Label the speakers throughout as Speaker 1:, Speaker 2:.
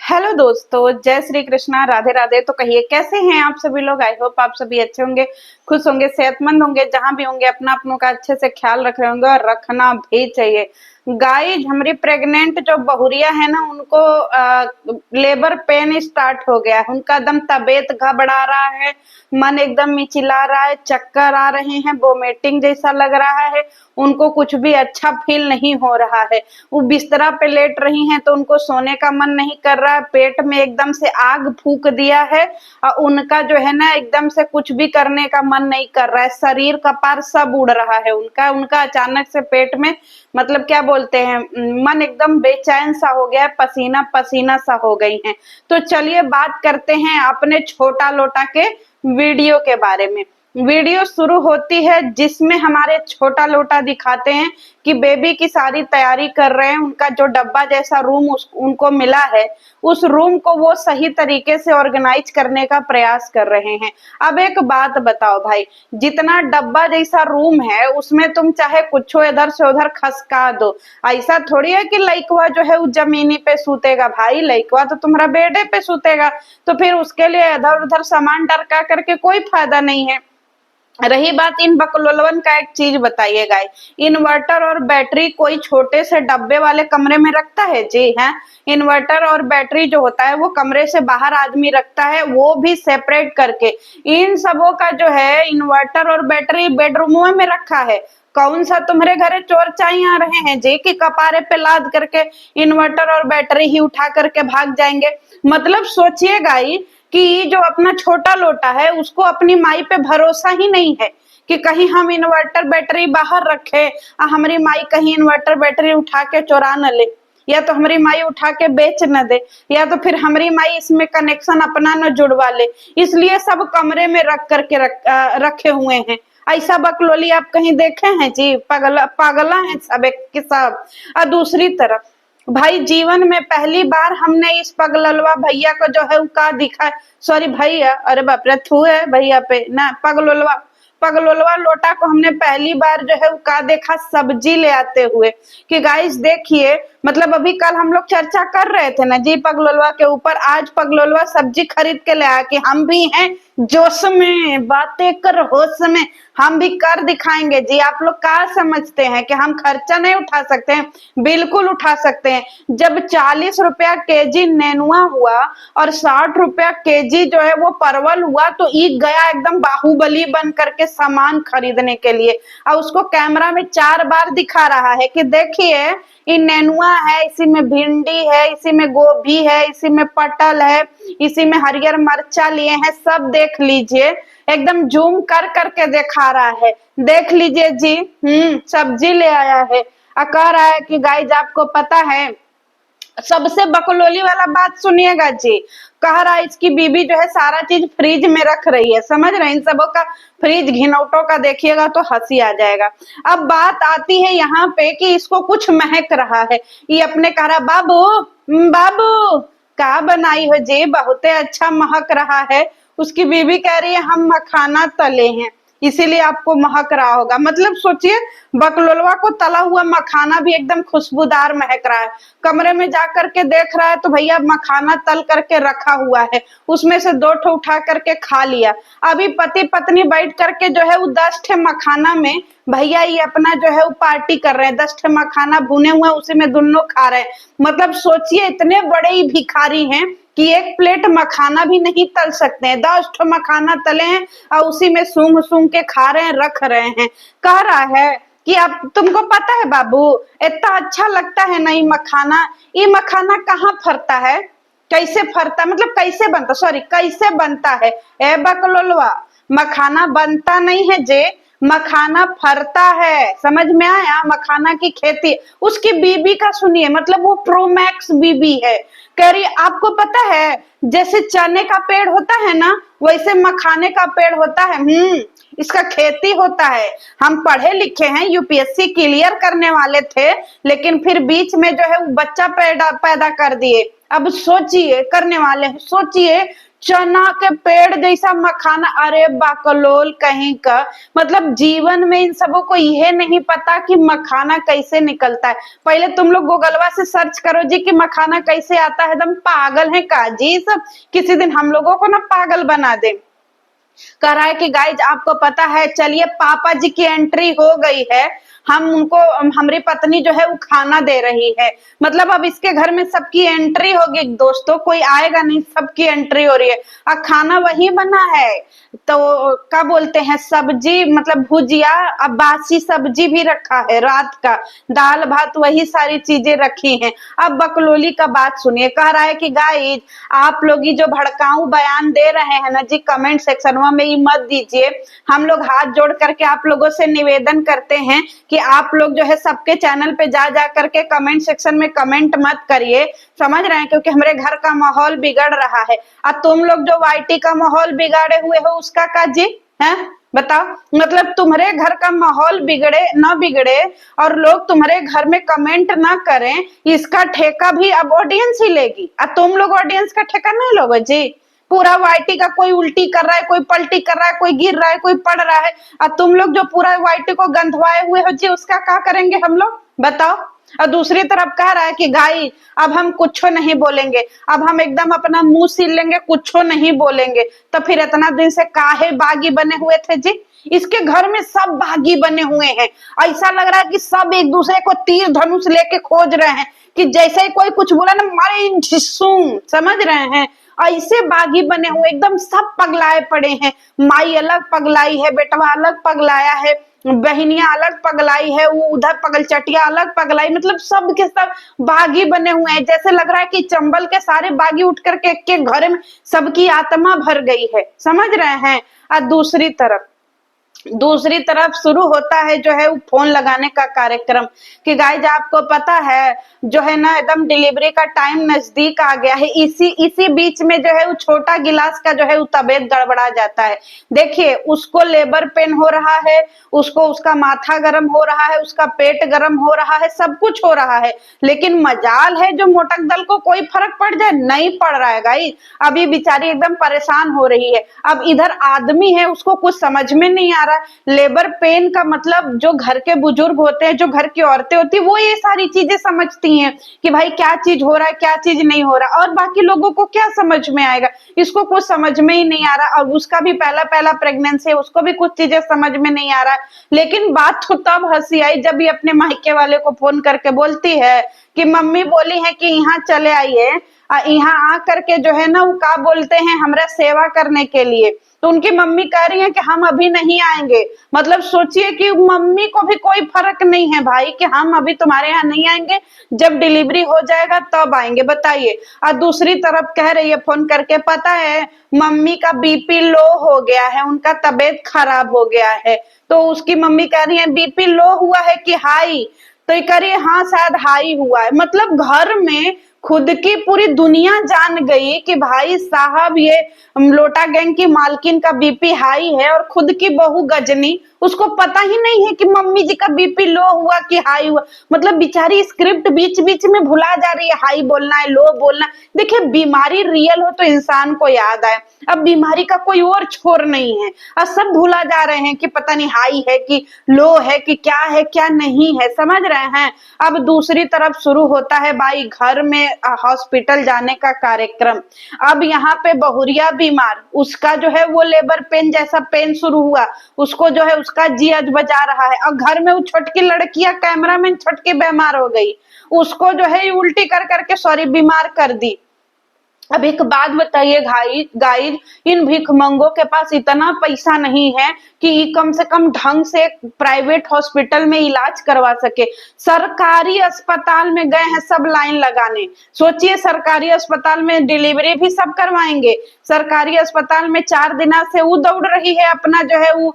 Speaker 1: Hello दोस्तों, जय श्री कृष्णा, राधे राधे। तो कहिए कैसे हैं आप सभी लोग। आई होप आप सभी अच्छे होंगे, खुश होंगे, सेहतमंद होंगे। जहां भी होंगे अपना अपनों का अच्छे से ख्याल रख रहे होंगे और रखना भी चाहिए। गाइज, हमारी प्रेग्नेंट जो बहुरिया है ना, उनको लेबर पेन स्टार्ट हो गया है। उनका एकदम तबीयत घबरा रहा है, मन एकदम मिचिला रहा है, चक्कर आ रहे हैं, वोमिटिंग जैसा लग रहा है। उनको कुछ भी अच्छा फील नहीं हो रहा है। वो बिस्तरा पे लेट रही हैं तो उनको सोने का मन नहीं कर रहा है। पेट में एकदम से आग फूक दिया है और उनका जो है ना एकदम से कुछ भी करने का मन नहीं कर रहा है। शरीर कपार सब उड़ रहा है उनका उनका अचानक से पेट में, मतलब क्या बोलते हैं, मन एकदम बेचैन सा हो गया है, पसीना पसीना सा हो गई हैं। तो चलिए बात करते हैं अपने छोटा लोटा के वीडियो के बारे में। वीडियो शुरू होती है जिसमें हमारे छोटा लोटा दिखाते हैं कि बेबी की सारी तैयारी कर रहे हैं। उनका जो डब्बा जैसा रूम उनको मिला है, उस रूम को वो सही तरीके से ऑर्गेनाइज करने का प्रयास कर रहे हैं। अब एक बात बताओ भाई, जितना डब्बा जैसा रूम है उसमें तुम चाहे कुछ इधर से उधर खसका दो। ऐसा थोड़ी है कि लइकवा जो है वो जमीनी पे सूतेगा। भाई लइकवा तो तुम्हारा बेडे पे सूतेगा, तो फिर उसके लिए इधर उधर सामान डरका करके कोई फायदा नहीं है। रही बात इन बकलोलवन का, एक चीज बताइएगा, इन्वर्टर और बैटरी कोई छोटे से डब्बे वाले कमरे में रखता है? जी है। इन्वर्टर और बैटरी जो होता है वो कमरे से बाहर आदमी रखता है, वो भी सेपरेट करके। इन सबों का जो है इन्वर्टर और बैटरी बेडरूमों में रखा है। कौन सा तुम्हारे घरे चोर चाई आ रहे हैं जी कि कपारे पे लाद करके इन्वर्टर और बैटरी ही उठा करके भाग जाएंगे। मतलब सोचिएगा ही कि जो अपना छोटा लोटा है उसको अपनी माई पे भरोसा ही नहीं है कि कहीं हम इन्वर्टर बैटरी बाहर रखे, हमारी माई कहीं इन्वर्टर बैटरी उठा के चुरा न ले, या तो हमारी माई उठा के बेच न दे, या तो फिर हमारी माई इसमें कनेक्शन अपना न जुड़वा ले। इसलिए सब कमरे में रख करके रखे हुए हैं। ऐसा बकलोली आप कहीं देखे हैं जी? पागला पागला है सब एक के सब। और दूसरी तरफ भाई, जीवन में पहली बार हमने इस पगललवा भैया को जो है का दिखा, सॉरी भैया, अरे बाप रे, थू है भैया पे ना, पगलोलवा पगलोलवा लोटा को हमने पहली बार जो है का देखा सब्जी ले आते हुए। कि गाइस देखिए, मतलब अभी कल हम लोग चर्चा कर रहे थे ना जी पगलोलवा के ऊपर, आज पगलोलवा सब्जी खरीद के ले आया कि हम भी हैं जोश में, बातें कर होश में, हम भी कर दिखाएंगे जी। आप लोग क्या समझते हैं कि हम खर्चा नहीं उठा सकते हैं? बिल्कुल उठा सकते हैं। जब 40 रुपया केजी नेनुआ हुआ और 60 रुपया केजी जो है वो परवल हुआ, तो ईद गया एकदम बाहुबली बन करके सामान खरीदने के लिए। और उसको कैमरा में 4 बार दिखा रहा है कि देखिए, ये नेनुआ है, इसी में भिंडी है, इसी में गोभी है, इसी में पटल है, इसी में हरियर मिर्चा लिए हैं, सब देख लीजिए। एकदम जूम कर करके दिखा रहा है, देख लीजिए जी। सब्जी ले आया है और कह रहा है कि गाइज आपको पता है, सबसे बकलोली वाला बात सुनिएगा जी। कह रहा है इसकी बीबी जो है सारा चीज फ्रिज में रख रही है। समझ रहे हैं? इन सबों का फ्रिज घिनौटों का देखिएगा तो हंसी आ जाएगा। अब बात आती है यहाँ पे कि इसको कुछ महक रहा है। ये अपने कह रहा, बाबू बाबू क्या बनाई हो जी, बहुत अच्छा महक रहा है। उसकी बीबी कह रही है हम मखाना तले हैं इसीलिए आपको महक रहा होगा। मतलब सोचिए, बकलोलवा को तला हुआ मखाना भी एकदम खुशबूदार महक रहा है। कमरे में जाकर के देख रहा है तो भैया मखाना तल करके रखा हुआ है, उसमें से 2 ठो उठा करके खा लिया। अभी पति पत्नी बैठ करके जो है वो 10 ठे मखाना में भैया ये अपना जो है वो पार्टी कर रहे हैं। 10 ठे मखाना भुने हुए उसी में दोनों खा रहे हैं। मतलब सोचिए, इतने बड़े ही भिखारी हैं कि एक प्लेट मखाना भी नहीं तल सकते हैं। 10 ठो मखाना तले हैं और उसी में सूंघ सूंघ के खा रहे हैं, रख रहे हैं। कह रहा है कि अब तुमको पता है बाबू, इतना अच्छा लगता है ना ये मखाना कहाँ फरता है, कैसे फरता, मतलब कैसे बनता, सॉरी कैसे बनता है? ए बकलोलवा, मखाना बनता नहीं है जे, मखाना फरता है। समझ में आया? मखाना की खेती। उसकी बीबी का सुनिए, मतलब वो प्रोमैक्स बीबी है। कह रही आपको पता है जैसे चने का पेड़ होता है ना, वैसे मखाने का पेड़ होता है। इसका खेती होता है। हम पढ़े लिखे हैं, यूपीएससी क्लियर करने वाले थे, लेकिन फिर बीच में जो है वो बच्चा पैदा पैदा कर दिए। अब सोचिए, करने वाले हैं, सोचिए चना के पेड़ जैसा मखाना, अरे बाकलोल कहीं का। मतलब जीवन में इन सबों को यह नहीं पता कि मखाना कैसे निकलता है। पहले तुम लोग गूगलवा से सर्च करो जी कि मखाना कैसे आता है। एकदम पागल है काजी सब, किसी दिन हम लोगों को ना पागल बना दे। कह रहा है कि गाइज आपको पता है, चलिए पापा जी की एंट्री हो गई है, हम उनको, हमारी पत्नी जो है वो खाना दे रही है। मतलब अब इसके घर में सबकी एंट्री होगी दोस्तों, कोई आएगा नहीं, सबकी एंट्री हो रही है। और खाना वही बना है, तो क्या बोलते हैं, सब्जी मतलब भुजिया, अब बासी सब्जी भी रखा है रात का, दाल भात वही सारी चीजें रखी हैं। अब बकलोली का बात सुनिए, कह रहा है कि गाइज आप लोग ये जो भड़काऊ बयान दे रहे हैं ना जी कमेंट सेक्शन में ये मत दीजिए। हम लोग हाथ जोड़ करके आप लोगों से निवेदन करते हैं कि आप लोग जो है सबके चैनल पे जा जा करके कमेंट सेक्शन में कमेंट मत करिए, समझ रहे हैं, क्योंकि हमारे घर का माहौल बिगड़ रहा है। और तुम लोग जो वाईटी का माहौल बिगाड़े हुए हो उसका का जी है, बताओ। मतलब तुम्हारे घर का माहौल बिगड़े ना बिगड़े और लोग तुम्हारे घर में कमेंट ना करें, इसका ठेका भी अब ऑडियंस ही लेगी। और तुम लोग ऑडियंस का ठेका नहीं लोगे जी। पूरा वाईटी का कोई उल्टी कर रहा है, कोई पलटी कर रहा है, कोई गिर रहा है, कोई पड़ रहा है, और तुम लोग जो पूरा वाईटी को गंधवाए हुए हो जी, उसका क्या करेंगे हम लोग, बताओ। और दूसरी तरफ कह रहा है कि गाइस अब हम कुछ नहीं बोलेंगे, अब हम एकदम अपना मुंह सील लेंगे, कुछ नहीं बोलेंगे। तो फिर इतना दिन से काहे बागी बने हुए थे जी? इसके घर में सब बागी बने हुए हैं। ऐसा लग रहा है कि सब एक दूसरे को तीर धनुष लेके खोज रहे हैं कि जैसे ही कोई कुछ बोला ना मारे, समझ रहे हैं, ऐसे बागी बने हुए, एकदम सब पगलाए पड़े हैं। माई अलग पगलाई है, बेटवा अलग पगलाया है, बहनिया अलग पगलाई है, वो उधर पगल चटिया अलग पगलाई, मतलब सब के सब बागी बने हुए हैं। जैसे लग रहा है कि चंबल के सारे बागी उठ करके एक के घर में सबकी आत्मा भर गई है, समझ रहे हैं। और दूसरी तरफ शुरू होता है जो है वो फोन लगाने का कार्यक्रम कि गाइज आपको पता है जो है ना एकदम डिलीवरी का टाइम नजदीक आ गया है। इसी बीच में जो है वो छोटा गिलास का जो है वो तबीयत गड़बड़ा जाता है। देखिए उसको लेबर पेन हो रहा है, उसको उसका माथा गर्म हो रहा है, उसका पेट गर्म हो रहा है, सब कुछ हो रहा है, लेकिन मजाल है जो मोटक दल को कोई फर्क पड़ जाए, नहीं पड़ रहा है गाइज। अभी बेचारी एकदम परेशान हो रही है। अब इधर आदमी है उसको कुछ समझ में नहीं आ रहा। लेबर पेन का मतलब जो घर के बुजुर्ग होते हैं, जो घर की औरतें होती है, वो ये सारी चीजें समझती हैं कि भाई क्या चीज हो रहा है, क्या चीज नहीं हो रहा, और बाकी लोगों को क्या समझ में आएगा, इसको कुछ समझ में ही नहीं आ रहा। और उसका भी पहला प्रेगनेंसी है, उसको भी कुछ चीजें समझ में नहीं आ रहा। लेकिन बात तो तब हंसी आई जब ये अपने मायके वाले को फोन करके बोलती है कि मम्मी बोली है कि यहाँ चले आइए, यहाँ आ करके जो है ना वो क्या बोलते हैं हमरा सेवा करने के लिए। तो उनकी मम्मी कह रही है कि हम अभी नहीं आएंगे। मतलब सोचिए कि मम्मी को भी कोई फर्क नहीं है भाई कि हम अभी तुम्हारे यहाँ नहीं आएंगे, जब डिलीवरी हो जाएगा तब आएंगे, बताइए। और दूसरी तरफ कह रही है फोन करके, पता है मम्मी का बीपी लो हो गया है, उनका तबीयत खराब हो गया है। तो उसकी मम्मी कह रही है बीपी लो हुआ है कि हाई? तो ये कह रही है हाँ शायद हाई हुआ है। मतलब घर में खुद की पूरी दुनिया जान गई कि भाई साहब ये लोटा गैंग की मालकिन का बीपी हाई है, और खुद की बहू गजनी, उसको पता ही नहीं है कि मम्मी जी का बीपी लो हुआ कि हाई हुआ। मतलब बेचारी स्क्रिप्ट बीच बीच में भुला जा रही है, हाई बोलना है, लो बोलना है। देखिए बीमारी रियल हो तो इंसान को याद आए, अब बीमारी का कोई और छोर नहीं है, अब सब भूला जा रहे हैं कि पता नहीं हाई है कि लो है कि क्या है क्या नहीं है, समझ रहे हैं। अब दूसरी तरफ शुरू होता है भाई घर में हॉस्पिटल जाने का कार्यक्रम। अब यहाँ पे बहुरिया बीमार, उसका जो है वो लेबर पेन जैसा पेन शुरू हुआ, उसको जो है उसका जी बजा रहा है। और घर में वो छोटकी लड़कियां कैमरामैन छोटकी बीमार हो गई, उसको जो है उल्टी कर करके सॉरी बीमार कर दी। अब एक बात बताइए गाइड, इन भिखमंगों के पास इतना पैसा नहीं है कि कम से कम ढंग से प्राइवेट हॉस्पिटल में इलाज करवा सके। सरकारी अस्पताल में गए हैं सब लाइन लगाने। सोचिए सरकारी अस्पताल में डिलीवरी भी सब करवाएंगे, सरकारी अस्पताल में 4 दिना से वो दौड़ रही है अपना जो है वो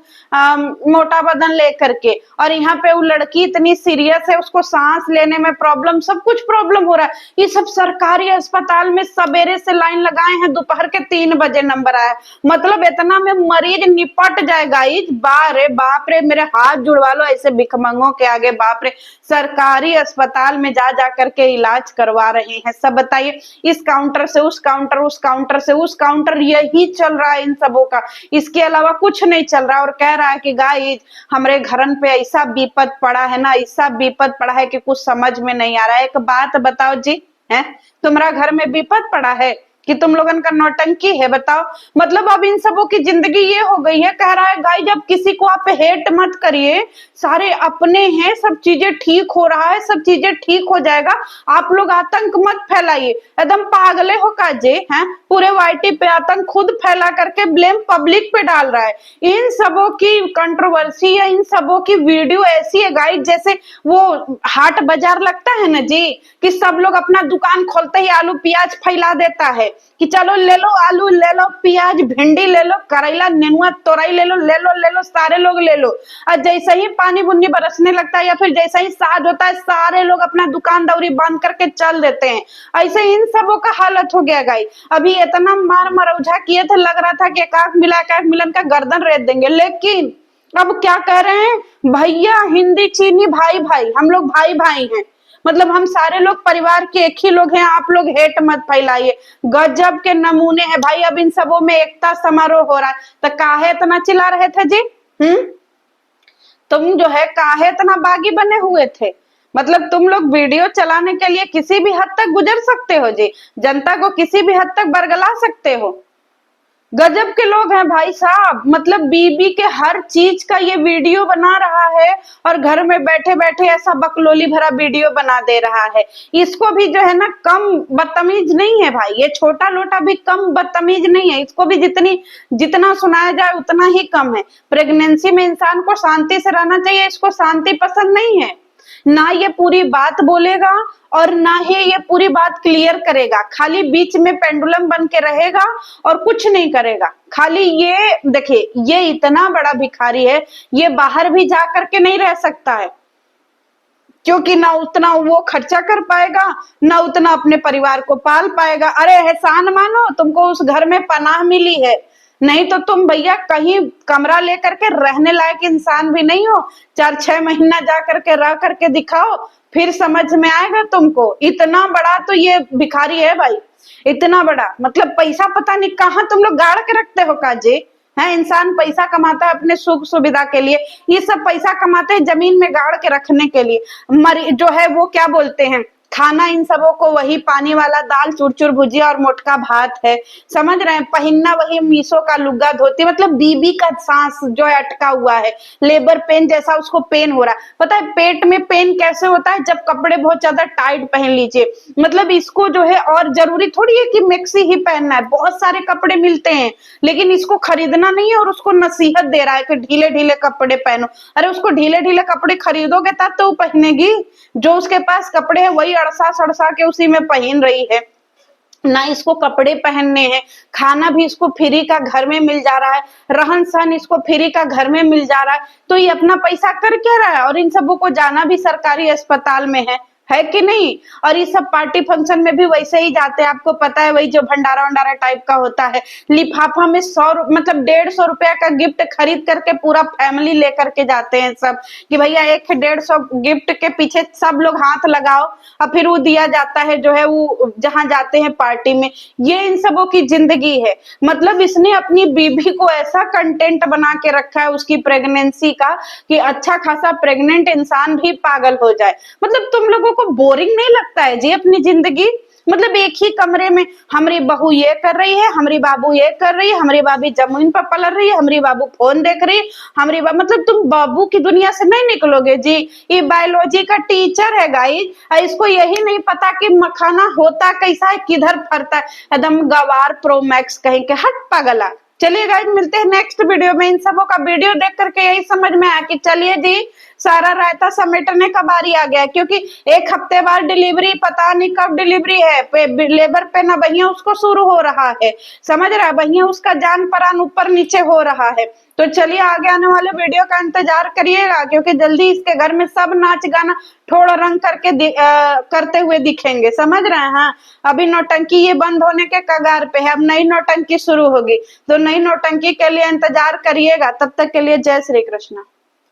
Speaker 1: मोटा बदन लेकर के, और यहाँ पे वो लड़की इतनी सीरियस है, उसको सांस लेने में प्रॉब्लम, सब कुछ प्रॉब्लम हो रहा है। ये सब सरकारी अस्पताल में सवेरे से लाइन लगाए हैं, दोपहर के 3 बजे नंबर आया। मतलब इतना में मरीज निपट जाए गाइज, बाप रे, मेरे हाथ जुड़वा लो ऐसे भिखमंगों के आगे। बाप रे, सरकारी अस्पताल में जा जा करके इलाज करवा रहे हैं सब। बताइए, इस काउंटर से उस काउंटर, उस काउंटर से उस काउंटर, यही चल रहा है इन सबों का, इसके अलावा कुछ नहीं चल रहा। और कह रहा है कि गाइज हमारे घरन पे ऐसा विपद पड़ा है ना, ऐसा विपद पड़ा है कि कुछ समझ में नहीं आ रहा है। एक बात बताओ जी, है तुम्हारा घर में विपद पड़ा है कि तुम लोगन का नौटंकी है? बताओ। मतलब अब इन सबों की जिंदगी ये हो गई है। कह रहा है गाइस, जब किसी को आप हेट मत करिए, सारे अपने हैं, सब चीजें ठीक हो रहा है, सब चीजें ठीक हो जाएगा, आप लोग आतंक मत फैलाइए। एकदम पागले हो का जे, हैं? पूरे वाईटी पे आतंक खुद फैला करके ब्लेम पब्लिक पे डाल रहा है। इन सबों की कंट्रोवर्सी या इन सबों की वीडियो ऐसी है गाइस, जैसे वो हाट बाजार लगता है ना जी, कि सब लोग अपना दुकान खोलते ही आलू प्याज फैला देता है कि चलो ले लो आलू, ले लो प्याज, भिंडी ले लो, करेला, नेनुआ, तोरई ले लो, ले लो ले लो, सारे लोग ले लो। और जैसे ही पानी बुन्नी बरसने लगता है या फिर जैसा ही साज होता है, सारे लोग अपना दुकान दौरी बांध करके चल देते हैं। ऐसे इन सबों का हालत हो गया गाई। अभी इतना मार मरौझा किए थे, लग रहा था कि एकाक मिलन का गर्दन रेत देंगे, लेकिन अब क्या कह रहे हैं भैया, हिंदी चीनी भाई भाई, हम लोग भाई भाई हैं। मतलब हम सारे लोग परिवार के एक ही लोग हैं, आप लोग हेट मत फैलाइए। गजब के नमूने हैं भाई। अब इन सबों में एकता समारोह हो रहा है, तो काहे इतना चिल्ला रहे थे जी? तुम जो है काहे इतना बागी बने हुए थे? मतलब तुम लोग वीडियो चलाने के लिए किसी भी हद तक गुजर सकते हो जी, जनता को किसी भी हद तक बरगला सकते हो। गजब के लोग हैं भाई साहब। मतलब बीबी के हर चीज का ये वीडियो बना रहा है और घर में बैठे बैठे ऐसा बकलोली भरा वीडियो बना दे रहा है। इसको भी जो है ना कम बदतमीज नहीं है भाई, ये छोटा लोटा भी कम बदतमीज नहीं है। इसको भी जितना सुनाया जाए उतना ही कम है। प्रेगनेंसी में इंसान को शांति से रहना चाहिए, इसको शांति पसंद नहीं है। ना ये पूरी बात बोलेगा और ना ही ये पूरी बात क्लियर करेगा, खाली बीच में पेंडुलम बन के रहेगा और कुछ नहीं करेगा। खाली ये देखिए, ये इतना बड़ा भिखारी है, ये बाहर भी जा करके नहीं रह सकता है, क्योंकि ना उतना वो खर्चा कर पाएगा, ना उतना अपने परिवार को पाल पाएगा। अरे एहसान मानो, तुमको उस घर में पनाह मिली है, नहीं तो तुम भैया कहीं कमरा लेकर के रहने लायक इंसान भी नहीं हो। 4-6 महीना जा करके रह करके दिखाओ, फिर समझ में आएगा तुमको। इतना बड़ा तो ये भिखारी है भाई, इतना बड़ा। मतलब पैसा पता नहीं कहाँ तुम लोग गाड़ के रखते हो काजे, है? इंसान पैसा कमाता है अपने सुख सुविधा के लिए, ये सब पैसा कमाते हैं जमीन में गाड़ के रखने के लिए। जो है वो क्या बोलते हैं, खाना इन सबों को वही पानी वाला दाल, चूर भुजिया और मोटका भात है, समझ रहे हैं? पहनना वही मीशो का लुग्गा धोती। मतलब बीबी का सांस जो है अटका हुआ है, लेबर पेन जैसा उसको पेन हो रहा है। पता है पेट में पेन कैसे होता है? जब कपड़े बहुत ज्यादा टाइट पहन लीजिए। मतलब इसको जो है, और जरूरी थोड़ी है कि मैक्सी ही पहनना है, बहुत सारे कपड़े मिलते हैं, लेकिन इसको खरीदना नहीं है और उसको नसीहत दे रहा है कि ढीले ढीले कपड़े पहनो। अरे उसको ढीले ढीले कपड़े खरीदोगे तब तो वो पहनेगी, जो उसके पास कपड़े है वही अड़सा सड़सा के उसी में पहन रही है। ना इसको कपड़े पहनने हैं, खाना भी इसको फ्री का घर में मिल जा रहा है, रहन सहन इसको फ्री का घर में मिल जा रहा है, तो ये अपना पैसा कर क्या रहा है? और इन सबों को जाना भी सरकारी अस्पताल में है कि नहीं? और ये सब पार्टी फंक्शन में भी वैसे ही जाते हैं, आपको पता है, वही जो भंडारा वंडारा टाइप का होता है, लिफाफा में 100 मतलब 150 रुपया का गिफ्ट खरीद करके पूरा फैमिली लेकर के जाते हैं सब, कि भैया 150 गिफ्ट के पीछे सब लोग हाथ लगाओ और फिर वो दिया जाता है, जो है वो जहां जाते हैं पार्टी में। ये इन सबों की जिंदगी है। मतलब इसने अपनी बीबी को ऐसा कंटेंट बना के रखा है उसकी प्रेगनेंसी का, कि अच्छा खासा प्रेग्नेंट इंसान भी पागल हो जाए। मतलब तुम लोगों को बोरिंग नहीं लगता है जी अपनी जिंदगी? मतलब एक ही कमरे में हमारी बहू ये कर रही है, हमारी बाबू ये कर रही है, हमारी भाभी जमीन पर पलट रही है, हमारी बाबू फोन देख रही है, मतलब तुम बाबू की दुनिया से नहीं निकलोगे जी। ये बायोलॉजी का टीचर है गाइस, इसको यही नहीं पता कि मखाना होता कैसा है, किधर फरता है। एकदम गवार प्रो मैक्स कहीं के, हट पागला। चलिए गाइस, मिलते हैं नेक्स्ट वीडियो में। इन सबों का वीडियो देख करके यही समझ में आया कि चलिए जी, सारा रायता समेटने का बारी आ गया है, क्योंकि एक हफ्ते बाद डिलीवरी, पता नहीं कब डिलीवरी है, लेबर पे ना वही उसको शुरू हो रहा है, समझ रहा है, वही उसका जान परान ऊपर नीचे हो रहा है। तो चलिए आगे आने वाले वीडियो का इंतजार करिएगा, क्योंकि जल्दी इसके घर में सब नाच गाना ठोड़ रंग करके करते हुए दिखेंगे, समझ रहे हैं। हाँ, अभी नौटंकी ये बंद होने के कगार पे है, अब नई नौटंकी शुरू होगी, तो नई नौटंकी के लिए इंतजार करिएगा। तब तक के लिए जय श्री कृष्ण।